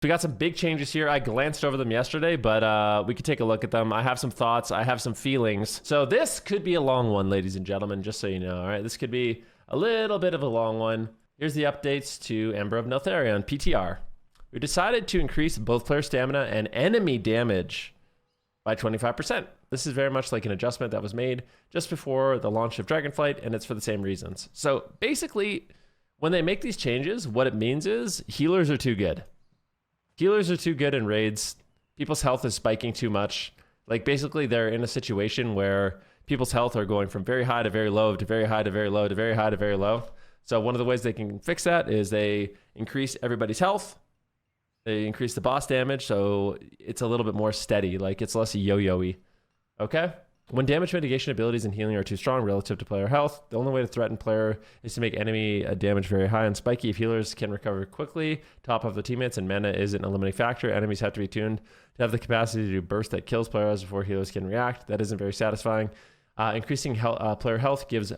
We got some big changes here. I glanced over them yesterday, but we could take a look at them. I have some thoughts. I have some feelings. So this could be a long one, ladies and gentlemen, just so you know. All right, this could be a little bit of a long one. Here's the updates to Ember of Neltharion, PTR. We decided to increase both player stamina and enemy damage by 25%. This is very much like an adjustment that was made just before the launch of Dragonflight, and it's for the same reasons. So basically, when they make these changes, what it means is healers are too good. Healers are too good in raids. People's health is spiking too much. Like basically they're in a situation where people's health are going from very high to very low to very high to very low to very high to very low. So one of the ways they can fix that is they increase everybody's health. They increase the boss damage, so it's a little bit more steady. Like it's less yo-yo-y. Okay? When damage mitigation abilities and healing are too strong relative to player health, the only way to threaten player is to make enemy damage very high and spiky. If healers can recover quickly, top of the teammates, and mana isn't a limiting factor, enemies have to be tuned to have the capacity to do burst that kills players before healers can react. That isn't very satisfying. Increasing player health gives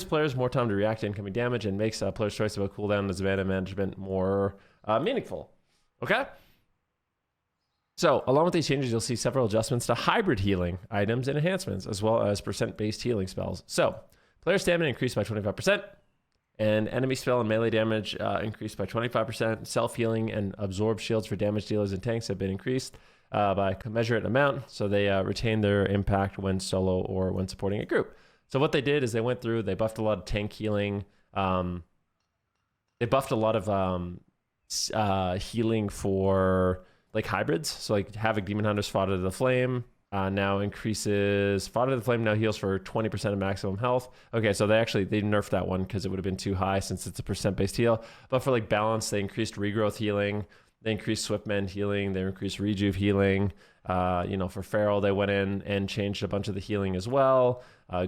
players more time to react to incoming damage and makes players' choice about cooldown and mana management more meaningful. Okay? So, along with these changes, you'll see several adjustments to hybrid healing items and enhancements, as well as percent-based healing spells. So, player stamina increased by 25%, and enemy spell and melee damage increased by 25%. Self-healing and absorb shields for damage dealers and tanks have been increased by a commensurate amount, so they retain their impact when solo or when supporting a group. So what they did is they went through, they buffed a lot of tank healing, they buffed a lot of healing for like hybrids. So like Havoc Demon Hunter's Fodder to the Flame now increases, Fodder to the Flame now heals for 20% of maximum health. Okay, so they nerfed that one because it would have been too high since it's a percent-based heal. But for like balance, they increased regrowth healing, they increased Swiftmend healing, they increased rejuve healing. For Feral, they went in and changed a bunch of the healing as well.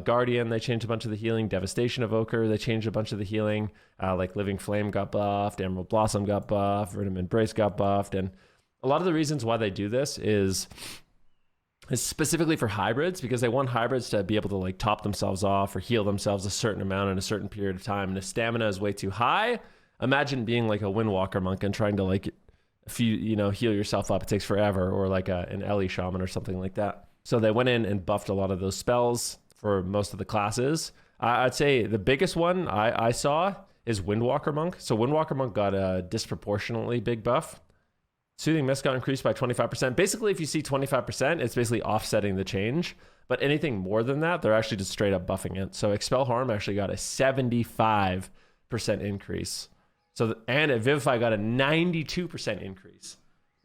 Guardian, they changed a bunch of the healing. Devastation Evoker, they changed a bunch of the healing. Like Living Flame got buffed, Emerald Blossom got buffed, Venom Embrace got buffed, and a lot of the reasons why they do this is specifically for hybrids, because they want hybrids to be able to like top themselves off or heal themselves a certain amount in a certain period of time. And if stamina is way too high, imagine being like a Windwalker monk and trying to like, if you heal yourself up, it takes forever, or like an Ellie shaman or something like that. So they went in and buffed a lot of those spells for most of the classes. I'd say the biggest one I saw is Windwalker monk. So Windwalker monk got a disproportionately big buff. Soothing Mist got increased by 25%. Basically, if you see 25%, it's basically offsetting the change. But anything more than that, they're actually just straight up buffing it. So Expel Harm actually got a 75% increase. And Vivify got a 92% increase.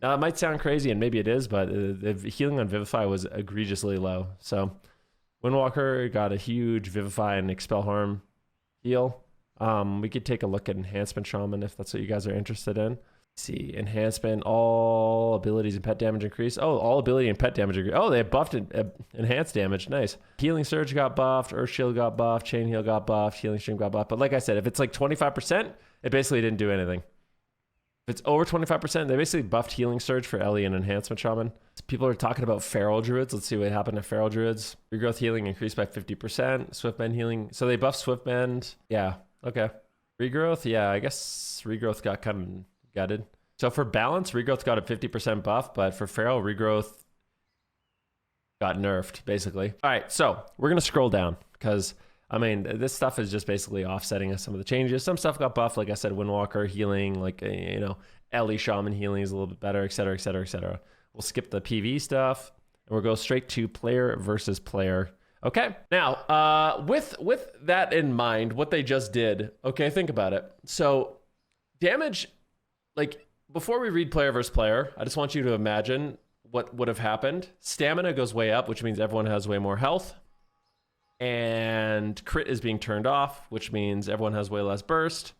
Now, it might sound crazy, and maybe it is, but the healing on Vivify was egregiously low. So Windwalker got a huge Vivify and Expel Harm heal. We could take a look at Enhancement Shaman if that's what you guys are interested in. See, enhancement, all abilities and pet damage increase. Oh, all ability and pet damage increase. Oh, they buffed enhanced damage. Nice. Healing Surge got buffed. Earth Shield got buffed. Chain Heal got buffed. Healing Stream got buffed. But like I said, if it's like 25%, it basically didn't do anything. If it's over 25%, they basically buffed Healing Surge for Ellie and Enhancement Shaman. People are talking about Feral Druids. Let's see what happened to Feral Druids. Regrowth healing increased by 50%. Swiftmend healing. So they buffed Swiftmend. Yeah, okay. Regrowth, yeah, I guess Regrowth got kind of gutted. So for balance, Regrowth got a 50% buff, but for Feral, Regrowth got nerfed, basically. All right, so we're going to scroll down because, I mean, this stuff is just basically offsetting some of the changes. Some stuff got buffed, like I said, Windwalker healing, like, Ellie Shaman healing is a little bit better, et cetera, et cetera, et cetera. We'll skip the PV stuff, and we'll go straight to player versus player. Okay, now, with that in mind, what they just did, okay, think about it. So damage, like, before we read player versus player, I just want you to imagine what would have happened. Stamina goes way up, which means everyone has way more health. And crit is being turned off, which means everyone has way less burst.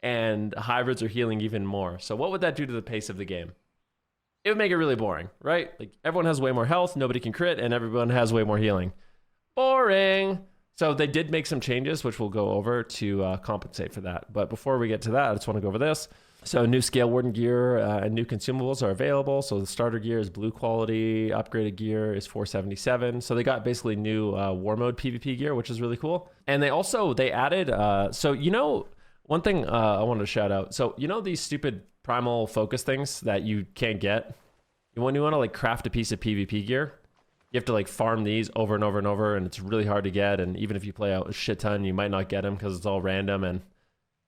And hybrids are healing even more. So what would that do to the pace of the game? It would make it really boring, right? Like everyone has way more health, nobody can crit, and everyone has way more healing. Boring. So they did make some changes, which we'll go over to compensate for that. But before we get to that, I just want to go over this. So new Scale Warden gear and new consumables are available. So the starter gear is blue quality, upgraded gear is 477. So they got basically new war mode PvP gear, which is really cool. And they added, one thing I wanted to shout out. So these stupid primal focus things that you can't get. When you want to like craft a piece of PvP gear, you have to like farm these over and over and over, and it's really hard to get. And even if you play out a shit ton, you might not get them because it's all random, and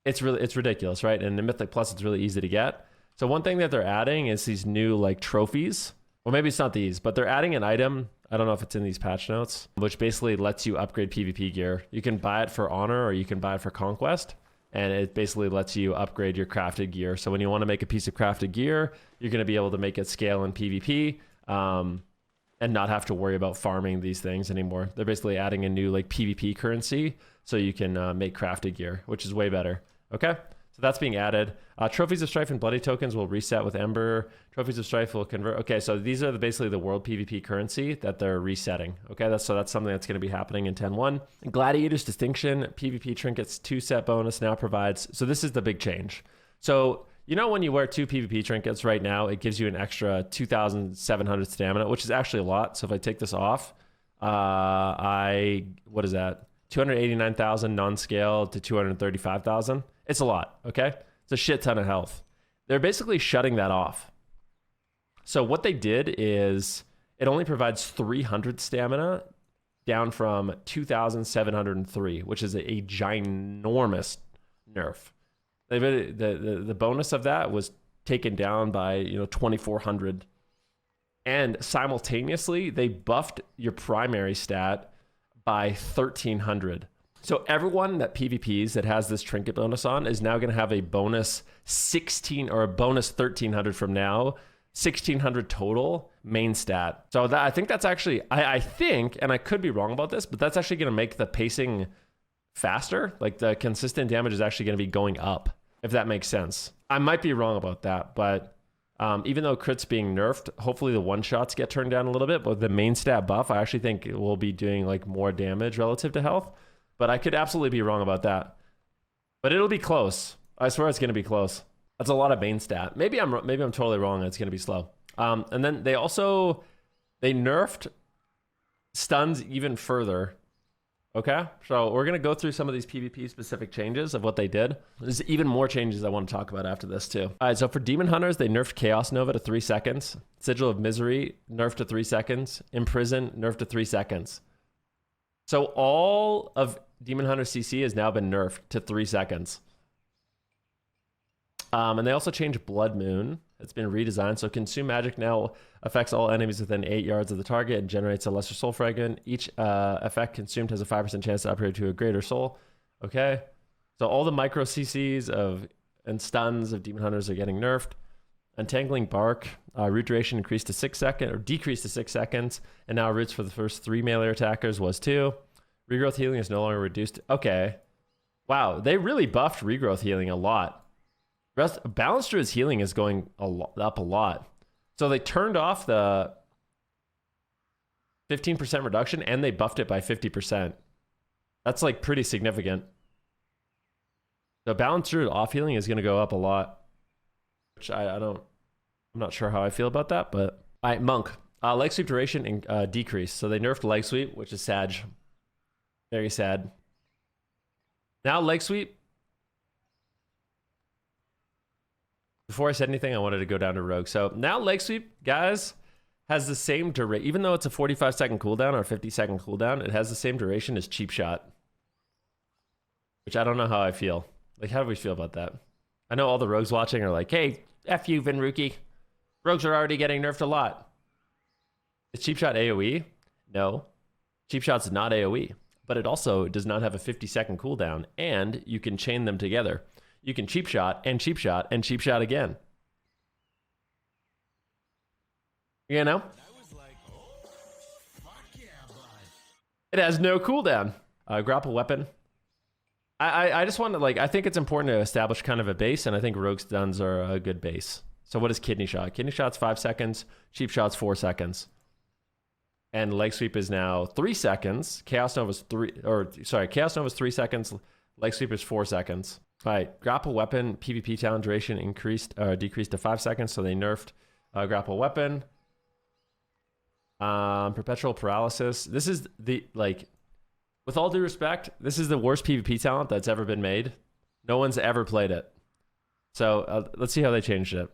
it's ridiculous, right? And in Mythic Plus, it's really easy to get. So one thing that they're adding is these new like trophies. Well, maybe it's not these, but they're adding an item. I don't know if it's in these patch notes, which basically lets you upgrade PvP gear. You can buy it for Honor or you can buy it for Conquest. And it basically lets you upgrade your crafted gear. So when you want to make a piece of crafted gear, you're going to be able to make it scale in PvP and not have to worry about farming these things anymore. They're basically adding a new like PvP currency so you can make crafted gear, which is way better. Okay, so that's being added. Trophies of Strife and Bloody tokens will reset with Ember. Trophies of Strife will convert. Okay, so these are basically the world PvP currency that they're resetting. Okay, that's something that's going to be happening in 10.1. Gladiator's Distinction PvP trinkets 2 set bonus now provides. So this is the big change. So you know when you wear 2 PvP trinkets right now, it gives you an extra 2,700 stamina, which is actually a lot. So if I take this off, what is that? 289,000 non-scale to 235,000. It's a lot, okay? It's a shit ton of health. They're basically shutting that off. So what they did is it only provides 300 stamina down from 2,703, which is a ginormous nerf. The bonus of that was taken down by 2,400. And simultaneously, they buffed your primary stat by 1,300. So everyone that PvPs that has this trinket bonus on is now going to have a bonus 16 or a bonus 1,300 from now, 1,600 total main stat. So I think that's actually, I think, and I could be wrong about this, but that's actually going to make the pacing faster. Like the consistent damage is actually going to be going up, if that makes sense. I might be wrong about that, but even though crit's being nerfed, hopefully the one-shots get turned down a little bit, but the main stat buff, I actually think it will be doing like more damage relative to health. But I could absolutely be wrong about that. But it'll be close. I swear it's going to be close. That's a lot of main stat. Maybe I'm totally wrong and it's going to be slow. And then they nerfed stuns even further. Okay, so we're going to go through some of these PvP specific changes of what they did. There's even more changes I want to talk about after this too. All right, so for Demon Hunters, they nerfed Chaos Nova to 3 seconds. Sigil of Misery, nerfed to 3 seconds. Imprison, nerfed to 3 seconds. So all of Demon Hunter CC has now been nerfed to 3 seconds. And they also changed Blood Moon. It's been redesigned. So Consume Magic now affects all enemies within 8 yards of the target and generates a lesser soul fragment. Each effect consumed has a 5% chance to upgrade to a greater soul. Okay. So all the micro CCs and stuns of Demon Hunters are getting nerfed. Untangling Bark, root duration decreased to 6 seconds, and now roots for the first 3 melee attackers was 2. Regrowth healing is no longer reduced. Okay. Wow, they really buffed regrowth healing a lot. Balance Druid's healing is going up a lot. So they turned off the 15% reduction and they buffed it by 50%. That's like pretty significant. The Balance Druid off healing is going to go up a lot, which I'm not sure how I feel about that, but all right, Monk. Leg sweep duration decreased. So they nerfed leg sweep, which is sad. Very sad. Now leg sweep. Before I said anything, I wanted to go down to Rogue. So now leg sweep, guys, has the same duration. Even though it's a 45-second cooldown or a 50-second cooldown, it has the same duration as Cheap Shot. Which I don't know how I feel. Like, how do we feel about that? I know all the Rogues watching are like, hey, F you, Venruki. Rogues are already getting nerfed a lot. Is Cheap Shot AoE? No. Cheap Shot's not AoE. But it also does not have a 50-second cooldown. And you can chain them together. You can Cheap Shot and Cheap Shot and Cheap Shot again. You know? It has no cooldown. Grapple weapon. I just want to, like, I think it's important to establish kind of a base, and I think Rogue Stuns are a good base. So what is Kidney Shot? Kidney Shot's 5 seconds. Cheap Shot's 4 seconds. And Leg Sweep is now 3 seconds. Chaos Nova's 3 seconds. Leg Sweep is 4 seconds. All right, Grapple Weapon, PvP talent duration decreased to 5 seconds, so they nerfed Grapple Weapon. Perpetual Paralysis. This is with all due respect, this is the worst PvP talent that's ever been made. No one's ever played it. So let's see how they changed it.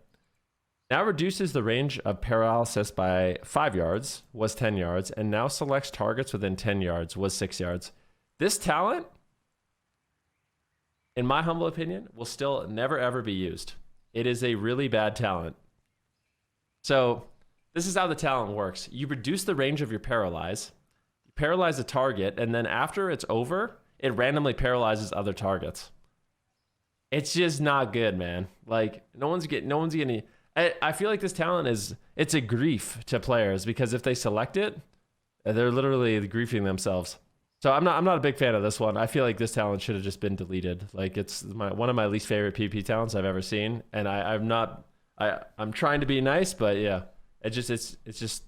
Now reduces the range of paralysis by 5 yards, was 10 yards, and now selects targets within 10 yards, was 6 yards. This talent, in my humble opinion, will still never ever be used. It is a really bad talent. So this is how the talent works. You reduce the range of your paralyze, you paralyze a target, and then after it's over, it randomly paralyzes other targets. It's just not good, man. Like no one's getting. I feel like this talent it's a grief to players because if they select it, they're literally griefing themselves. So I'm not a big fan of this one. I feel like this talent should have just been deleted. Like it's one of my least favorite PvP talents I've ever seen, and I'm trying to be nice, but yeah, it's just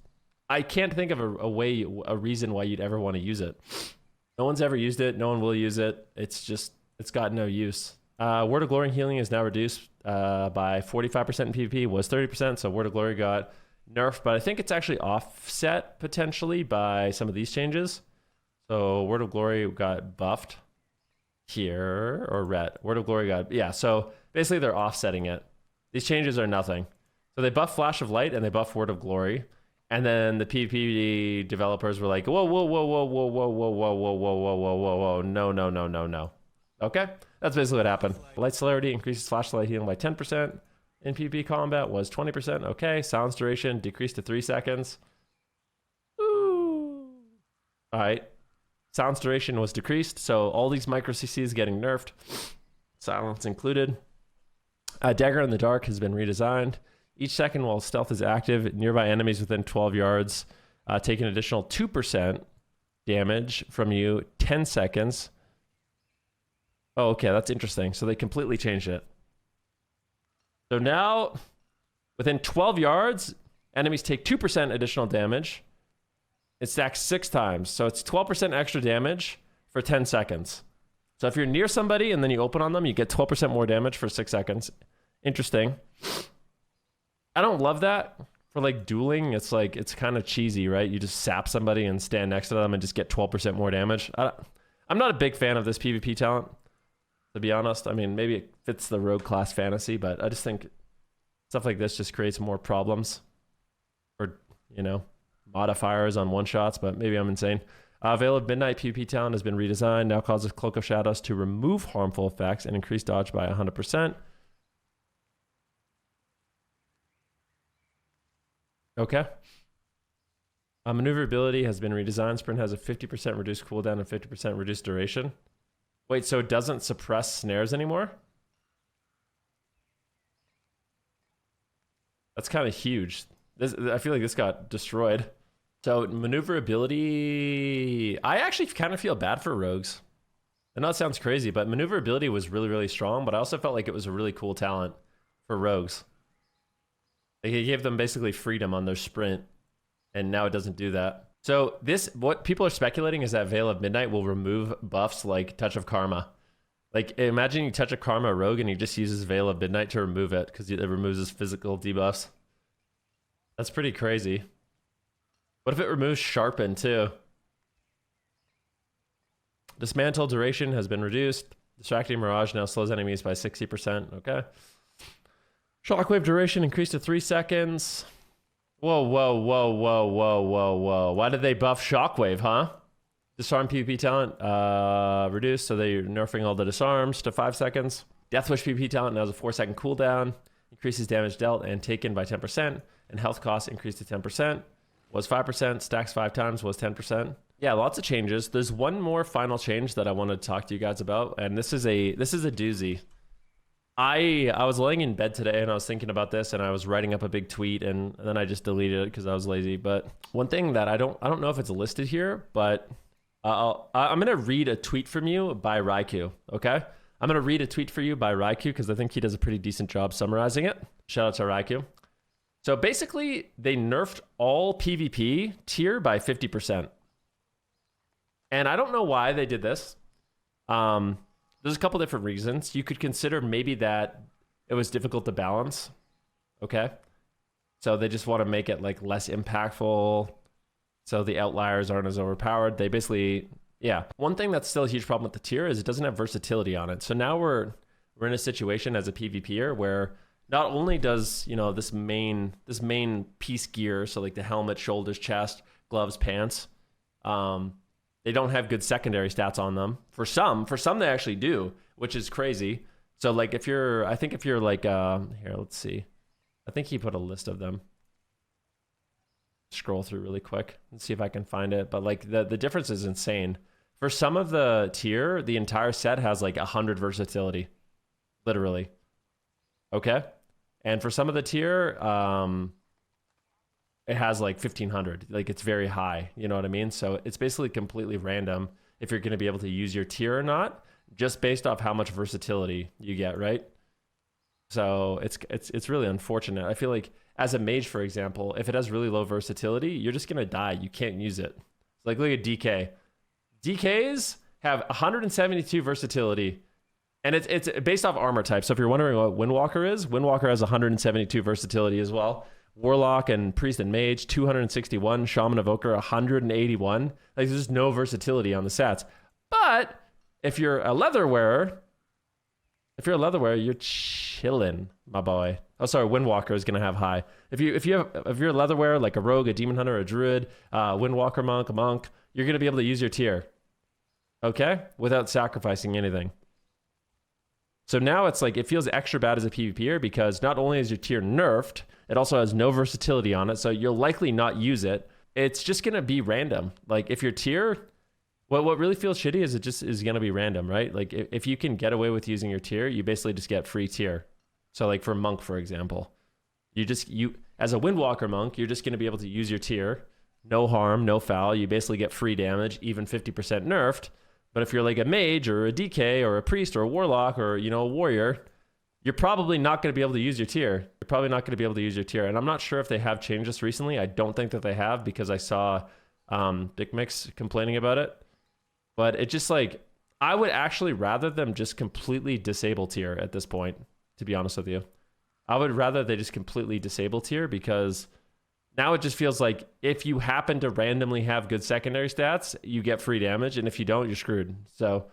I can't think of a reason why you'd ever want to use it. No one's ever used it. No one will use it. It's got no use. Word of Glory healing is now reduced by 45% in PvP, was 30%, so Word of Glory got nerfed, but I think it's actually offset potentially by some of these changes. So Word of Glory got buffed here, or red. Word of Glory got, yeah, so basically they're offsetting it. These changes are nothing. So they buff Flash of Light and they buff Word of Glory, and then the PvP developers were like, whoa, whoa, whoa, whoa, whoa, whoa, whoa, whoa, whoa, whoa, whoa, whoa, whoa, whoa, no, no, no, no, no. Okay, that's basically what happened. Light celerity increases flashlight healing by 10% in PvP combat, was 20%. Okay, silence duration decreased to 3 seconds. Ooh. All right, silence duration was decreased, so all these micro CCs getting nerfed, silence included. Dagger in the dark has been redesigned. Each second while stealth is active, nearby enemies within 12 yards take an additional 2% damage from you, 10 seconds. Oh, okay, that's interesting. So they completely changed it. So now, within 12 yards, enemies take 2% additional damage. It stacks 6 times. So it's 12% extra damage for 10 seconds. So if you're near somebody and then you open on them, you get 12% more damage for 6 seconds. Interesting. I don't love that for like dueling. It's like, it's kind of cheesy, right? You just sap somebody and stand next to them and just get 12% more damage. I'm not a big fan of this PvP talent, to be honest. I mean, maybe it fits the rogue class fantasy, but I just think stuff like this just creates more problems or, you know, modifiers on one-shots, but maybe I'm insane. Veil of Midnight PvP talent has been redesigned. Now causes Cloak of Shadows to remove harmful effects and increase dodge by 100%. Okay. Maneuverability has been redesigned. Sprint has a 50% reduced cooldown and 50% reduced duration. Wait, so it doesn't suppress snares anymore? That's kind of huge. I feel like this got destroyed. So maneuverability, I actually kind of feel bad for rogues. I know it sounds crazy, but maneuverability was really, really strong, but I also felt like it was a really cool talent for rogues. Like it gave them basically freedom on their sprint, and now it doesn't do that. So what people are speculating is that Veil of Midnight will remove buffs like Touch of Karma. Like imagine you touch a Karma rogue and he just uses Veil of Midnight to remove it because it removes his physical debuffs. That's pretty crazy. What if it removes Sharpen too? Dismantle duration has been reduced. Distracting Mirage now slows enemies by 60%. Okay. Shockwave duration increased to 3 seconds. Whoa, whoa, whoa, whoa, whoa, whoa, whoa. Why did they buff Shockwave, huh? Disarm PvP talent reduced, so they're nerfing all the disarms to 5 seconds. Deathwish PvP talent now has a 4-second cooldown. Increases damage dealt and taken by 10%. And health cost increased to 10%. Was 5%, stacks 5 times, was 10%. Yeah, lots of changes. There's one more final change that I wanted to talk to you guys about, and this is a doozy. I was laying in bed today and I was thinking about this and I was writing up a big tweet and then I just deleted it because I was lazy. But one thing that I don't know if it's listed here, but I'm gonna read a tweet from you by Raikou. Okay, I'm gonna read a tweet for you by Raikou because I think he does a pretty decent job summarizing it. Shout out to Raikou. So basically, they nerfed all PvP tier by 50%, and I don't know why they did this. There's a couple different reasons. You could consider maybe that it was difficult to balance. Okay. So they just want to make it like less impactful. So the outliers aren't as overpowered. They basically, yeah. One thing that's still a huge problem with the tier is it doesn't have versatility on it. So now we're we're in a situation as a PvPer where not only does, you know, this main piece gear, so like the helmet, shoulders, chest, gloves, pants, they don't have good secondary stats on them. For some they actually do, which is crazy. So like if you're, I think if you're like, here, let's see. I think he put a list of them. Scroll through really quick and see if I can find it. But like the difference is insane. For some of the tier, the entire set has like 100 versatility, literally. Okay. And for some of the tier, it has like 1500. Like it's very high. You know what I mean? So it's basically completely random if you're going to be able to use your tier or not, just based off how much versatility you get, right? So it's really unfortunate. I feel like as a mage, for example, if it has really low versatility, you're just going to die. You can't use it. Like look at DK. DKs have 172 versatility, and it's based off armor type. So if you're wondering what Windwalker is, Windwalker has 172 versatility as well. Warlock and Priest and Mage, 261. Shaman Evoker, 181. Like there's just no versatility on the stats. But if you're a leather wearer, you're chilling, my boy. Oh, sorry, Windwalker is gonna have high. If you're a leather wearer, like a rogue, a demon hunter, a druid, Windwalker monk, a monk, you're gonna be able to use your tier, okay, without sacrificing anything. So now it's like it feels extra bad as a PvPer because not only is your tier nerfed, it also has no versatility on it, so you'll likely not use it. It's just gonna be random. Like if your tier, what really feels shitty is it just is gonna be random, right? Like if you can get away with using your tier, you basically just get free tier. So like for monk, for example, you as a Windwalker monk, you're just gonna be able to use your tier, no harm, no foul. You basically get free damage, even 50% nerfed. But if you're like a mage or a DK or a priest or a warlock or, you know, a warrior, you're probably not going to be able to use your tier. You're probably not going to be able to use your tier. And I'm not sure if they have changed this recently. I don't think that they have because I saw Dick Mix complaining about it. But it just like, I would actually rather them just completely disable tier at this point, to be honest with you. I would rather they just completely disable tier because now it just feels like if you happen to randomly have good secondary stats, you get free damage. And if you don't, you're screwed. So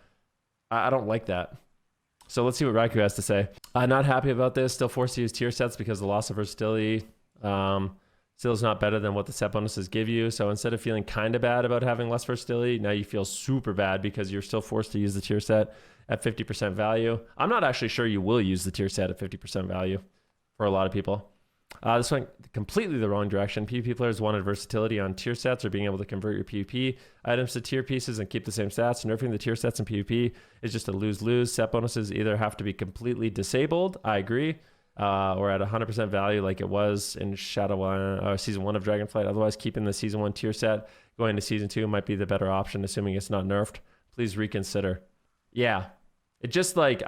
I don't like that. So let's see what Raikou has to say. Not happy about this. Still forced to use tier sets because of the loss of versatility. Still is not better than what the set bonuses give you. So instead of feeling kind of bad about having less versatility, now you feel super bad because you're still forced to use the tier set at 50% value. I'm not actually sure you will use the tier set at 50% value for a lot of people. This went completely the wrong direction. PvP players wanted versatility on tier sets or being able to convert your PvP items to tier pieces and keep the same stats. Nerfing the tier sets in PvP is just a lose-lose. Set bonuses either have to be completely disabled, I agree, or at 100% value like it was in Season 1 of Dragonflight. Otherwise, keeping the Season 1 tier set going to Season 2 might be the better option, assuming it's not nerfed. Please reconsider. Yeah, it just like...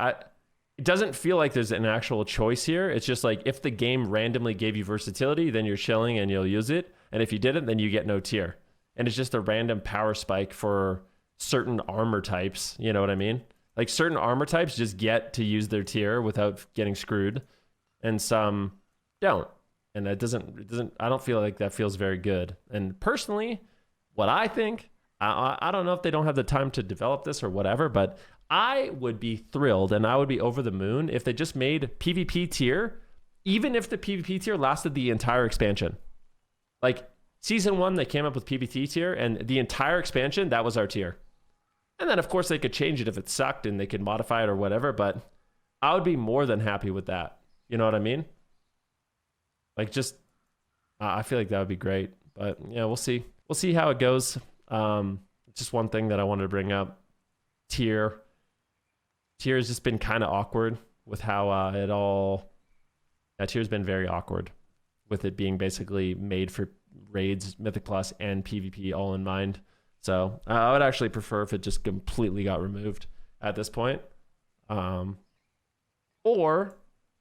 It doesn't feel like there's an actual choice here. It's just like if the game randomly gave you versatility, then you're chilling and you'll use it. And if you didn't, then you get no tier. And it's just a random power spike for certain armor types. You know what I mean? Like certain armor types just get to use their tier without getting screwed. And some don't. And it doesn't, I don't feel like that feels very good. And personally, what I think, I don't know if they don't have the time to develop this or whatever, but I would be thrilled and I would be over the moon if they just made PvP tier, even if the PvP tier lasted the entire expansion. Like Season 1, they came up with PvP tier and the entire expansion, that was our tier. And then of course they could change it if it sucked and they could modify it or whatever, but I would be more than happy with that. You know what I mean? Like just, I feel like that would be great, but yeah, we'll see. We'll see how it goes. Just one thing that I wanted to bring up, tier has just been kind of awkward with how it all... Tier's been very awkward with it being basically made for raids, Mythic Plus, and PvP all in mind. So I would actually prefer if it just completely got removed at this point. Or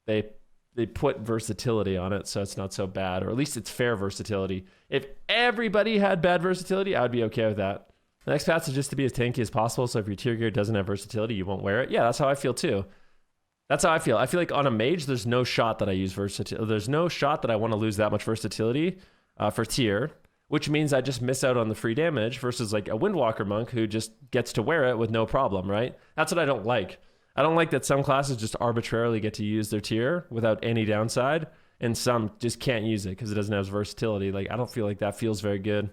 they put versatility on it so it's not so bad, or at least it's fair versatility. If everybody had bad versatility, I would be okay with that. The next path is just to be as tanky as possible, so if your tier gear doesn't have versatility, you won't wear it. Yeah, that's how I feel too. That's how I feel. I feel like on a mage, there's no shot that I use versatility. There's no shot that I want to lose that much versatility for tier, which means I just miss out on the free damage versus like a Windwalker monk who just gets to wear it with no problem, right? That's what I don't like. I don't like that some classes just arbitrarily get to use their tier without any downside, and some just can't use it because it doesn't have versatility. Like, I don't feel like that feels very good.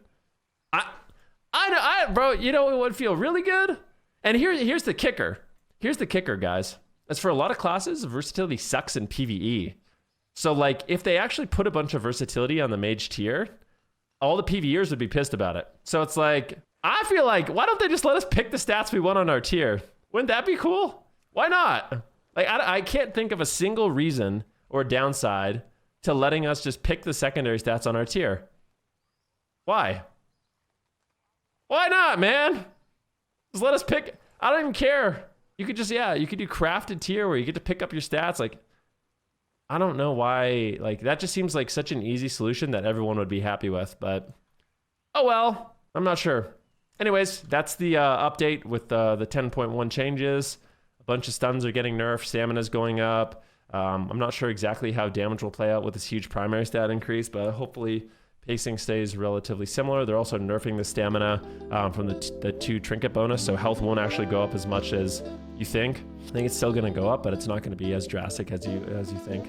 Bro, you know what would feel really good? And here's the kicker. Here's the kicker, guys. As for a lot of classes, versatility sucks in PvE. So, like, if they actually put a bunch of versatility on the mage tier, all the PvEers would be pissed about it. So it's like, I feel like, why don't they just let us pick the stats we want on our tier? Wouldn't that be cool? Why not? Like, I can't think of a single reason or downside to letting us just pick the secondary stats on our tier. Why? Why not, man? Just let us pick. I don't even care. You could just, yeah, you could do crafted tier where you get to pick up your stats. Like, I don't know why. Like, that just seems like such an easy solution that everyone would be happy with. But, oh well, I'm not sure. Anyways, that's the update with the 10.1 changes. A bunch of stuns are getting nerfed. Stamina's going up. I'm not sure exactly how damage will play out with this huge primary stat increase, but hopefully pacing stays relatively similar. They're also nerfing the stamina from the 2 trinket bonus, so health won't actually go up as much as you think. I think it's still going to go up, but it's not going to be as drastic as you think.